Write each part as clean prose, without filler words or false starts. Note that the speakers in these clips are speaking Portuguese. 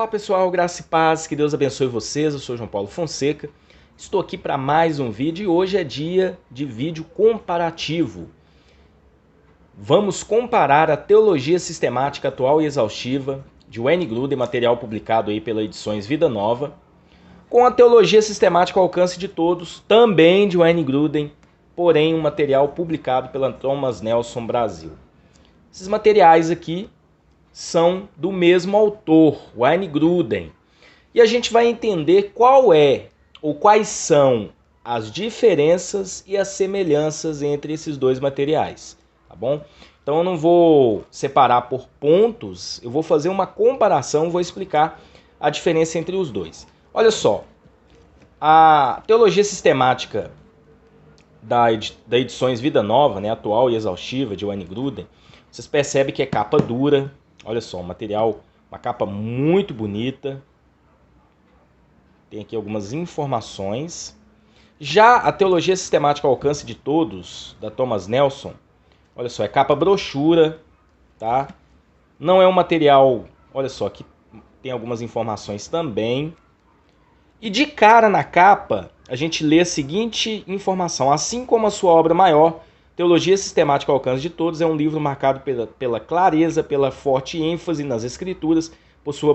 Olá pessoal, graça e paz, que Deus abençoe vocês, eu sou João Paulo Fonseca, estou aqui para mais um vídeo e hoje é dia de vídeo comparativo. Vamos comparar a teologia sistemática atual e exaustiva de Wayne Grudem, material publicado aí pela Edições Vida Nova, com a teologia sistemática ao alcance de todos, também de Wayne Grudem, porém um material publicado pela Thomas Nelson Brasil. Esses materiais aqui são do mesmo autor, Wayne Grudem. E a gente vai entender qual é ou quais são as diferenças e as semelhanças entre esses dois materiais, tá bom? Então eu não vou separar por pontos, eu vou fazer uma comparação, vou explicar a diferença entre os dois. Olha só, a teologia sistemática da Edições Vida Nova, né, atual e exaustiva de Wayne Grudem, vocês percebem que é capa dura. Olha só, um material, uma capa muito bonita. Tem aqui algumas informações. Já a Teologia Sistemática ao Alcance de Todos, da Thomas Nelson, olha só, é capa brochura, tá? Não é um material, olha só, aqui tem algumas informações também. E de cara na capa, a gente lê a seguinte informação: assim como a sua obra maior, Teologia Sistemática ao Alcance de Todos é um livro marcado pela clareza, pela forte ênfase nas escrituras, por sua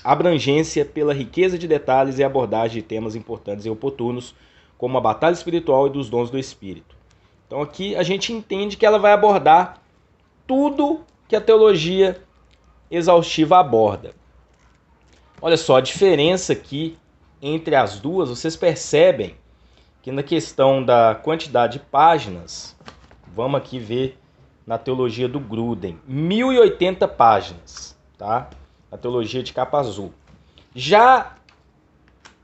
abrangência, pela riqueza de detalhes e abordagem de temas importantes e oportunos, como a batalha espiritual e dos dons do Espírito. Então aqui a gente entende que ela vai abordar tudo que a teologia exaustiva aborda. Olha só, a diferença aqui entre as duas, vocês percebem que na questão da quantidade de páginas, vamos aqui ver na teologia do Grudem, 1080 páginas, tá? A teologia de capa azul. Já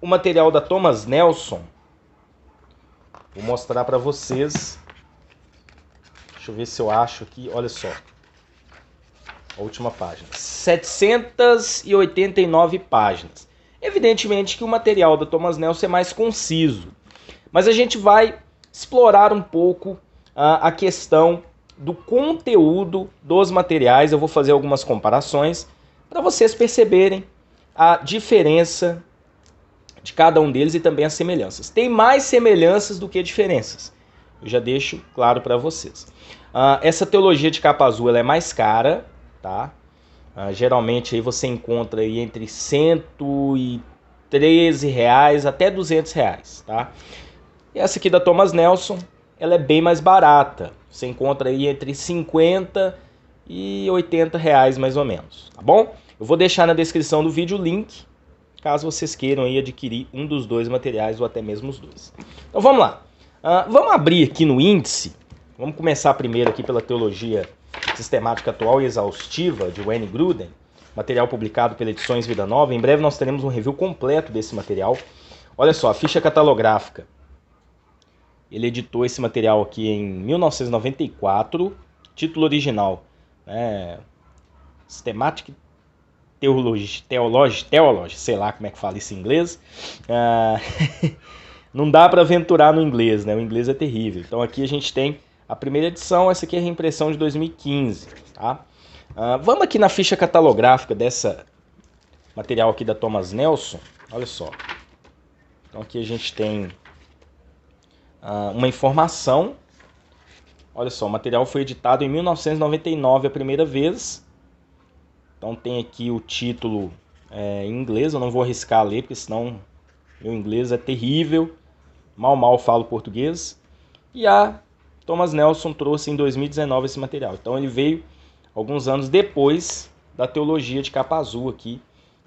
o material da Thomas Nelson, vou mostrar para vocês. Deixa eu ver se eu acho aqui, olha só. A última página. 789 páginas. Evidentemente que o material da Thomas Nelson é mais conciso. Mas a gente vai explorar um pouco a questão do conteúdo dos materiais. Eu vou fazer algumas comparações para vocês perceberem a diferença de cada um deles e também as semelhanças. Tem mais semelhanças do que diferenças. Eu já deixo claro para vocês. Essa teologia de capa azul ela é mais cara, tá? Geralmente aí você encontra aí entre R$113 até R$200, tá? Essa aqui da Thomas Nelson, ela é bem mais barata. Você encontra aí entre 50 e 80 reais mais ou menos, tá bom? Eu vou deixar na descrição do vídeo o link, caso vocês queiram aí adquirir um dos dois materiais ou até mesmo os dois. Então vamos lá. Vamos abrir aqui no índice. Vamos começar primeiro aqui pela Teologia Sistemática Atual e Exaustiva de Wayne Grudem, material publicado pela Edições Vida Nova. Em breve nós teremos um review completo desse material. Olha só, a ficha catalográfica. Ele editou esse material aqui em 1994, título original, Systematic Theology, sei lá como é que fala isso em inglês. Não dá para aventurar no inglês, né? O inglês é terrível. Então aqui a gente tem a primeira edição, essa aqui é a reimpressão de 2015, tá? Vamos aqui na ficha catalográfica dessa material aqui da Thomas Nelson, olha só. Então aqui a gente tem uma informação. Olha só, o material foi editado em 1999 a primeira vez. Então tem aqui o título em inglês, eu não vou arriscar ler, porque senão meu inglês é terrível. Mal falo português. E a Thomas Nelson trouxe em 2019 esse material. Então ele veio alguns anos depois da teologia de capa azul aqui,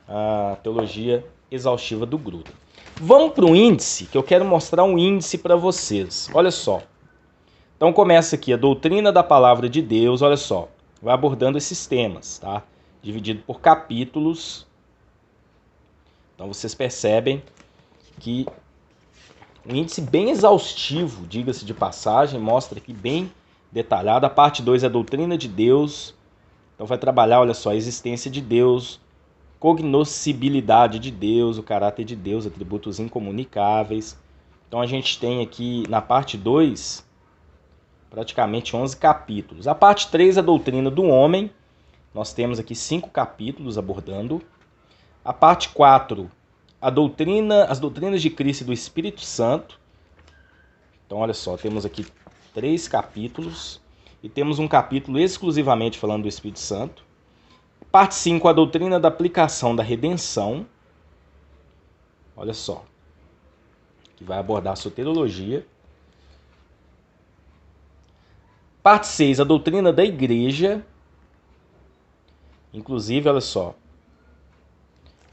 a teologia exaustiva do Grudem. Vamos para o índice, que eu quero mostrar um índice para vocês. Olha só. Então começa aqui a doutrina da palavra de Deus, olha só. Vai abordando esses temas, tá? Dividido por capítulos. Então vocês percebem que um índice bem exaustivo, diga-se de passagem, mostra aqui bem detalhado. A parte 2 é a doutrina de Deus. Então vai trabalhar, olha só, a existência de Deus, cognoscibilidade de Deus, o caráter de Deus, atributos incomunicáveis. Então a gente tem aqui na parte 2 praticamente 11 capítulos. A parte 3 é a doutrina do homem. Nós temos aqui 5 capítulos abordando. A parte 4, as doutrinas de Cristo e do Espírito Santo. Então, olha só, temos aqui 3 capítulos e temos um capítulo exclusivamente falando do Espírito Santo. Parte 5, a doutrina da aplicação da redenção. Olha só, que vai abordar a soteriologia. Parte 6, a doutrina da igreja. Inclusive, olha só,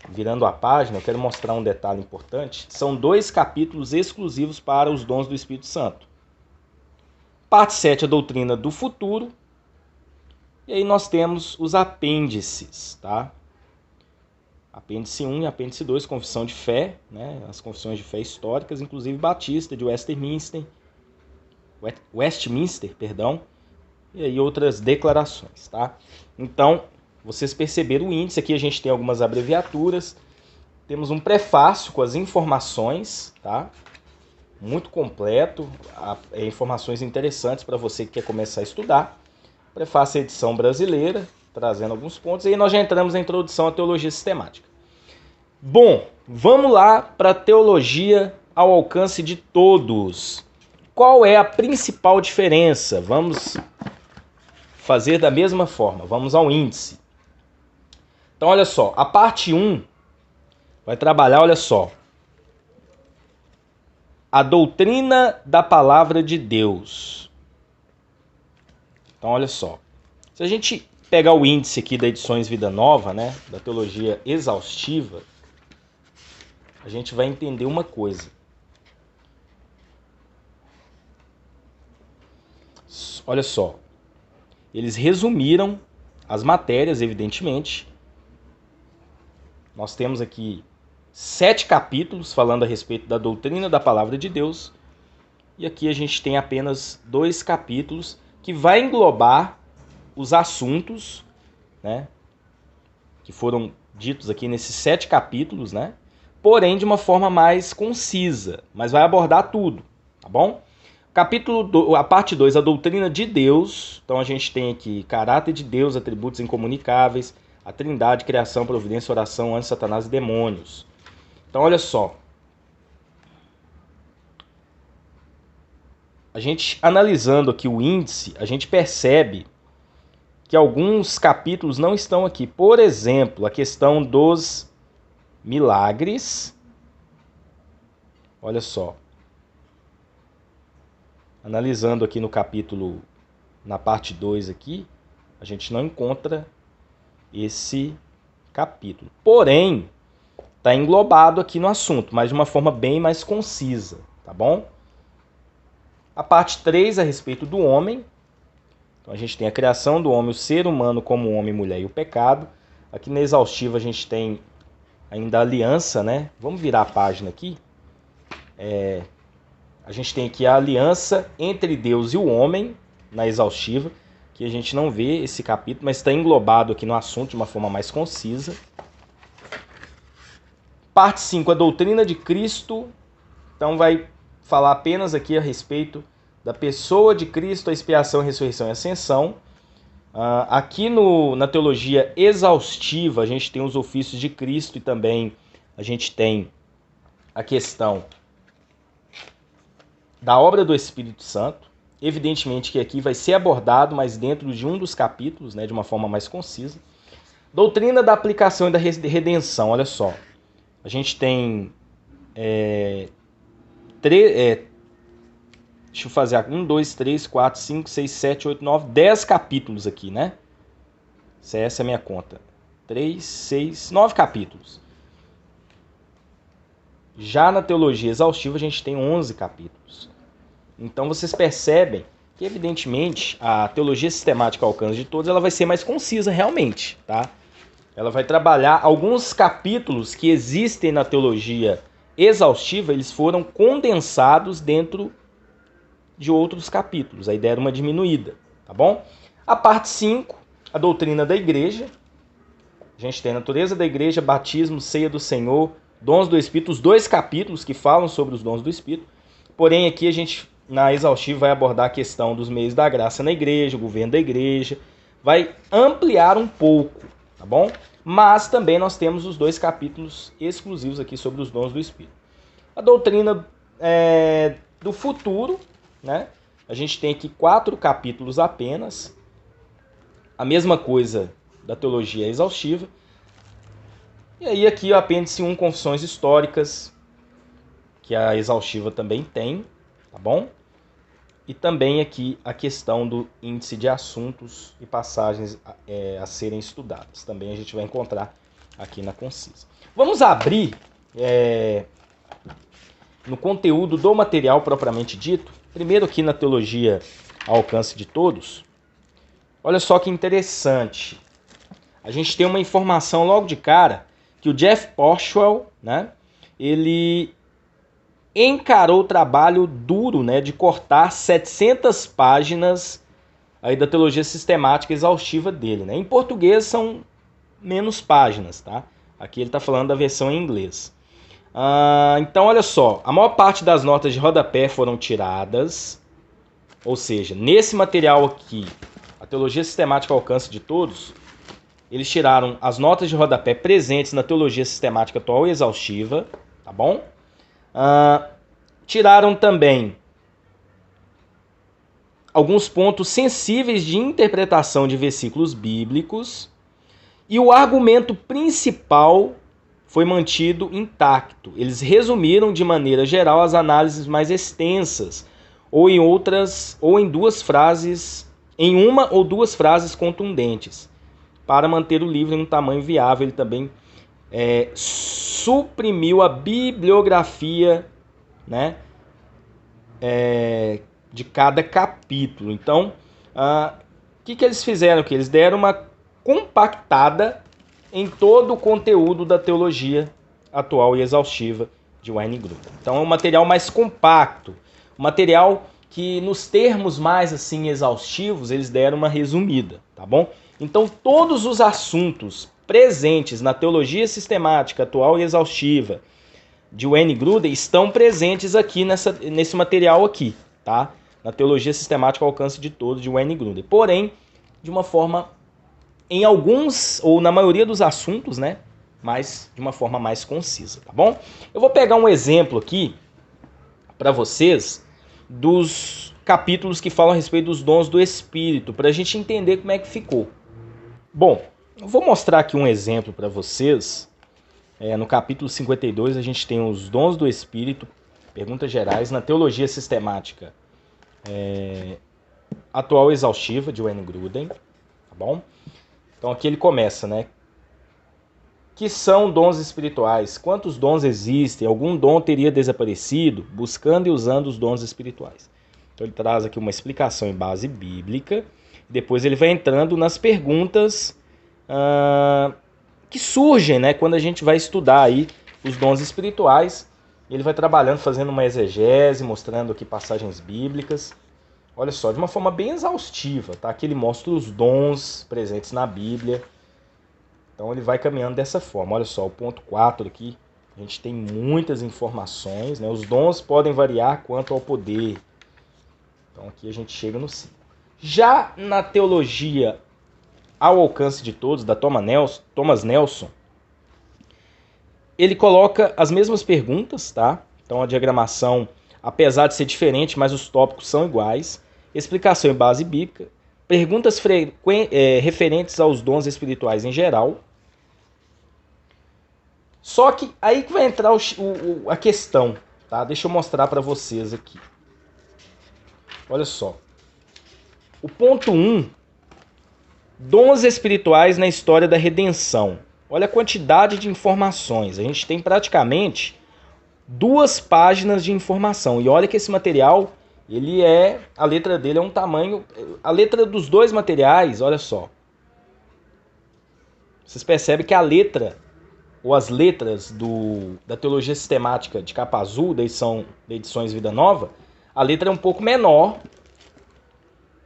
virando a página, eu quero mostrar um detalhe importante. São 2 capítulos exclusivos para os dons do Espírito Santo. Parte 7, a doutrina do futuro. E aí nós temos os apêndices, tá? Apêndice 1 e apêndice 2, confissão de fé, né? As confissões de fé históricas, inclusive Batista, de Westminster, e aí outras declarações, tá? Então, vocês perceberam o índice, aqui a gente tem algumas abreviaturas, temos um prefácio com as informações, tá? Muito completo, informações interessantes para você que quer começar a estudar. Prefácio à edição brasileira, trazendo alguns pontos, e aí nós já entramos na introdução à teologia sistemática. Bom, vamos lá para a teologia ao alcance de todos. Qual é a principal diferença? Vamos fazer da mesma forma, vamos ao índice. Então, olha só, a parte 1 vai trabalhar, olha só, a doutrina da palavra de Deus. Então, olha só, se a gente pegar o índice aqui da Edições Vida Nova, né, da teologia exaustiva, a gente vai entender uma coisa. Olha só, eles resumiram as matérias, evidentemente. Nós temos aqui 7 capítulos falando a respeito da doutrina da palavra de Deus. E aqui a gente tem apenas 2 capítulos que vai englobar os assuntos, né, que foram ditos aqui nesses 7 capítulos, né, porém de uma forma mais concisa, mas vai abordar tudo, tá bom? A parte 2, a doutrina de Deus. Então a gente tem aqui caráter de Deus, atributos incomunicáveis, a trindade, criação, providência, oração, anjo, Satanás e demônios. Então olha só, a gente analisando aqui o índice, a gente percebe que alguns capítulos não estão aqui. Por exemplo, a questão dos milagres. Olha só. Analisando aqui no capítulo, na parte 2 aqui, a gente não encontra esse capítulo. Porém, está englobado aqui no assunto, mas de uma forma bem mais concisa, tá bom? A parte 3 a respeito do homem. Então a gente tem a criação do homem, o ser humano como homem, mulher e o pecado. Aqui na exaustiva a gente tem ainda a aliança, né? Vamos virar a página aqui. A gente tem aqui a aliança entre Deus e o homem, na exaustiva, que a gente não vê esse capítulo, mas está englobado aqui no assunto de uma forma mais concisa. Parte 5, a doutrina de Cristo. Então vai falar apenas aqui a respeito da pessoa de Cristo, a expiação, a ressurreição e a ascensão. Aqui na teologia exaustiva, a gente tem os ofícios de Cristo e também a gente tem a questão da obra do Espírito Santo. Evidentemente que aqui vai ser abordado, mas dentro de um dos capítulos, né, de uma forma mais concisa. Doutrina da aplicação e da redenção, olha só. A gente tem... deixa eu fazer 1, 2, 3, 4, 5, 6, 7, 8, 9, 10 capítulos aqui, né? Essa é a minha conta. 3, 6, 9 capítulos. Já na teologia exaustiva a gente tem 11 capítulos. Então vocês percebem que, evidentemente, a teologia sistemática ao alcance de todos ela vai ser mais concisa realmente, tá? Ela vai trabalhar alguns capítulos que existem na teologia exaustiva, eles foram condensados dentro de outros capítulos. A ideia era uma diminuída, tá bom? A parte 5, a doutrina da igreja. A gente tem a natureza da igreja, batismo, ceia do Senhor, dons do Espírito, os 2 capítulos que falam sobre os dons do Espírito. Porém, aqui a gente, na exaustiva, vai abordar a questão dos meios da graça na igreja, o governo da igreja. Vai ampliar um pouco, tá bom? Mas também nós temos os 2 capítulos exclusivos aqui sobre os dons do Espírito. A doutrina do futuro, né? A gente tem aqui 4 capítulos apenas. A mesma coisa da teologia exaustiva. E aí aqui o apêndice 1, confissões históricas, que a exaustiva também tem, tá bom? E também aqui a questão do índice de assuntos e passagens a serem estudadas. Também a gente vai encontrar aqui na Concisa. Vamos abrir no conteúdo do material propriamente dito. Primeiro aqui na teologia ao alcance de todos. Olha só que interessante. A gente tem uma informação logo de cara que o Jeff Porcel, né, ele encarou o trabalho duro, né, de cortar 700 páginas aí da teologia sistemática exaustiva dele. Né? Em português são menos páginas, tá? Aqui ele está falando da versão em inglês. Então, olha só, a maior parte das notas de rodapé foram tiradas, ou seja, nesse material aqui, a teologia sistemática ao alcance de todos, eles tiraram as notas de rodapé presentes na teologia sistemática atual e exaustiva, tá bom? Tiraram também alguns pontos sensíveis de interpretação de versículos bíblicos e o argumento principal foi mantido intacto. Eles resumiram de maneira geral as análises mais extensas ou em uma ou duas frases contundentes para manter o livro em um tamanho viável. Ele também suprimiu a bibliografia, né, de cada capítulo. Então, o que eles fizeram? Que eles deram uma compactada em todo o conteúdo da teologia atual e exaustiva de Wayne Grudem. Então, é um material mais compacto, um material que, nos termos mais assim exaustivos, eles deram uma resumida, tá bom? Então, todos os assuntos presentes na teologia sistemática atual e exaustiva de Wayne Grudem estão presentes aqui nesse material aqui, tá? Na teologia sistemática ao alcance de todos de Wayne Grudem. Porém, de uma forma, em alguns ou na maioria dos assuntos, né? Mas de uma forma mais concisa, tá bom? Eu vou pegar um exemplo aqui para vocês dos capítulos que falam a respeito dos dons do Espírito, para a gente entender como é que ficou. Bom, eu vou mostrar aqui um exemplo para vocês. No capítulo 52 a gente tem os dons do Espírito, perguntas gerais, na teologia sistemática atual exaustiva de Wayne Grudem, tá bom? Então aqui ele começa, né? Que são dons espirituais? Quantos dons existem? Algum dom teria desaparecido? Buscando e usando os dons espirituais. Então ele traz aqui uma explicação em base bíblica. Depois ele vai entrando nas perguntas que surgem, né, quando a gente vai estudar aí os dons espirituais. Ele vai trabalhando, fazendo uma exegese, mostrando aqui passagens bíblicas. Olha só, de uma forma bem exaustiva, tá? Aqui ele mostra os dons presentes na Bíblia. Então ele vai caminhando dessa forma. Olha só, o ponto 4 aqui, a gente tem muitas informações, né? Os dons podem variar quanto ao poder. Então aqui a gente chega no 5. Já na teologia ao alcance de todos, da Thomas Nelson, ele coloca as mesmas perguntas, tá? Então a diagramação, apesar de ser diferente, mas os tópicos são iguais. Explicação em base bíblica. Perguntas referentes aos dons espirituais em geral. Só que aí que vai entrar a questão, tá? Deixa eu mostrar para vocês aqui. Olha só. O ponto 1, dons espirituais na história da redenção. Olha a quantidade de informações. A gente tem praticamente 2 páginas de informação. E olha que esse material, a letra dele é um tamanho... A letra dos 2 materiais, olha só. Vocês percebem que a letra, ou as letras da teologia sistemática de capa azul, da Edições Vida Nova, a letra é um pouco menor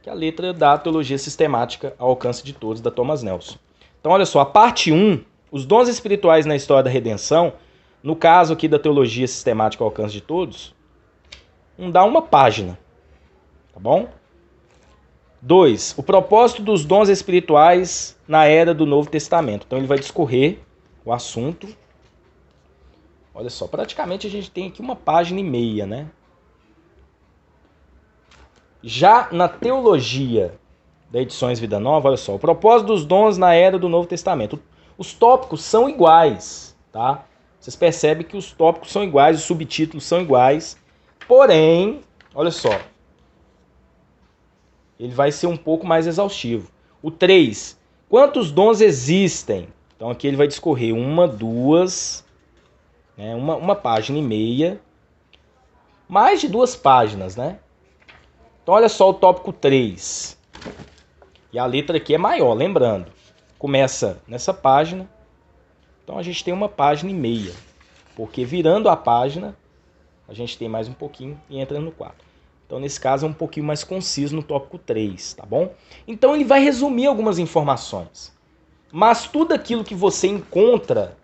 que a letra da teologia sistemática ao alcance de todos, da Thomas Nelson. Então, olha só, a parte 1, os dons espirituais na história da redenção, no caso aqui da teologia sistemática ao alcance de todos, não dá uma página, tá bom? 2. O propósito dos dons espirituais na era do Novo Testamento. Então ele vai discorrer o assunto. Olha só, praticamente a gente tem aqui uma página e meia, né? Já na teologia da Edições Vida Nova, olha só, o propósito dos dons na era do Novo Testamento. Os tópicos são iguais, tá? Vocês percebem que os tópicos são iguais, os subtítulos são iguais. Porém, olha só, ele vai ser um pouco mais exaustivo. O 3, quantos dons existem? Então aqui ele vai discorrer uma, duas, né, uma página e meia, mais de 2 páginas, né? Então olha só o tópico 3. E a letra aqui é maior, lembrando. Começa nessa página. Então a gente tem uma página e meia. Porque virando a página, a gente tem mais um pouquinho e entra no 4. Então nesse caso é um pouquinho mais conciso no tópico 3, tá bom? Então ele vai resumir algumas informações. Mas tudo aquilo que você encontra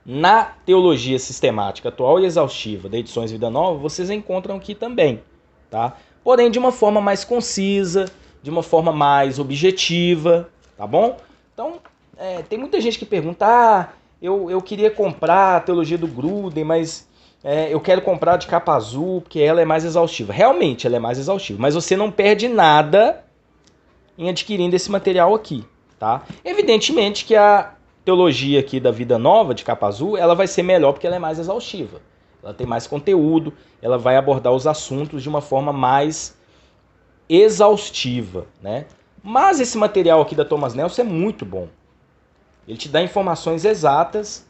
na teologia sistemática atual e exaustiva da Edições Vida Nova, vocês encontram aqui também, tá? Porém de uma forma mais concisa, de uma forma mais objetiva, tá bom? Então, tem muita gente que pergunta, eu queria comprar a teologia do Grudem, mas eu quero comprar de capa azul, porque ela é mais exaustiva. Realmente, ela é mais exaustiva, mas você não perde nada em adquirindo esse material aqui, tá? Evidentemente que a teologia aqui da Vida Nova, de capa azul, ela vai ser melhor porque ela é mais exaustiva. Ela tem mais conteúdo, ela vai abordar os assuntos de uma forma mais exaustiva, né? Mas esse material aqui da Thomas Nelson é muito bom. Ele te dá informações exatas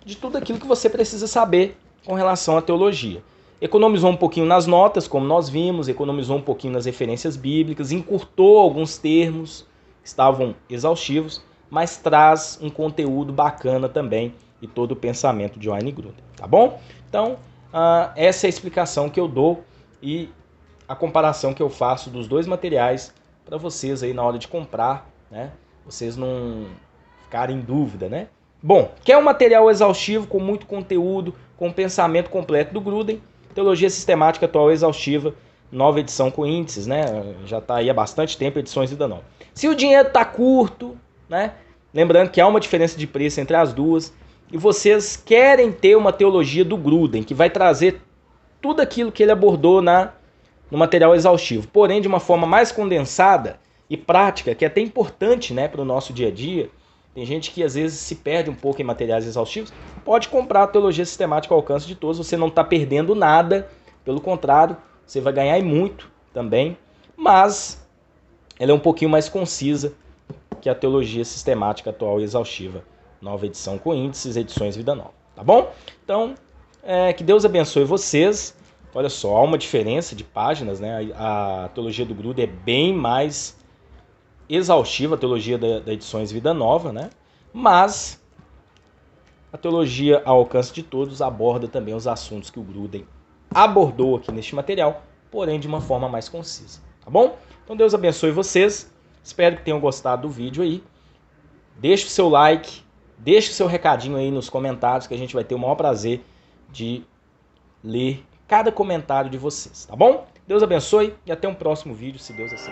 de tudo aquilo que você precisa saber com relação à teologia. Economizou um pouquinho nas notas, como nós vimos, economizou um pouquinho nas referências bíblicas, encurtou alguns termos que estavam exaustivos, mas traz um conteúdo bacana também e todo o pensamento de Wayne Grudem, tá bom? Então, essa é a explicação que eu dou e a comparação que eu faço dos dois materiais para vocês aí na hora de comprar, né? Vocês não ficarem em dúvida, né? Bom, quer um material exaustivo com muito conteúdo, com o pensamento completo do Grudem, Teologia Sistemática Atual Exaustiva, nova edição com índices, né? Já está aí há bastante tempo, Edições Vida Nova. Se o dinheiro está curto, né? Lembrando que há uma diferença de preço entre as duas, e vocês querem ter uma teologia do Grudem, que vai trazer tudo aquilo que ele abordou no material exaustivo, porém de uma forma mais condensada e prática, que é até importante, né, para o nosso dia a dia. Tem gente que às vezes se perde um pouco em materiais exaustivos. Pode comprar a Teologia Sistemática ao Alcance de Todos, você não está perdendo nada, pelo contrário, você vai ganhar e muito também, mas ela é um pouquinho mais concisa que a Teologia Sistemática Atual e Exaustiva, nova edição com índices, Edições Vida Nova, tá bom? Então, que Deus abençoe vocês. Olha só, há uma diferença de páginas, né? A teologia do Grudem é bem mais exaustiva, a teologia da Edições Vida Nova, né? Mas a teologia ao alcance de todos aborda também os assuntos que o Grudem abordou aqui neste material, porém de uma forma mais concisa, tá bom? Então Deus abençoe vocês, espero que tenham gostado do vídeo aí. Deixe o seu like, deixe o seu recadinho aí nos comentários, que a gente vai ter o maior prazer de ler cada comentário de vocês, tá bom? Deus abençoe e até um próximo vídeo, se Deus assim.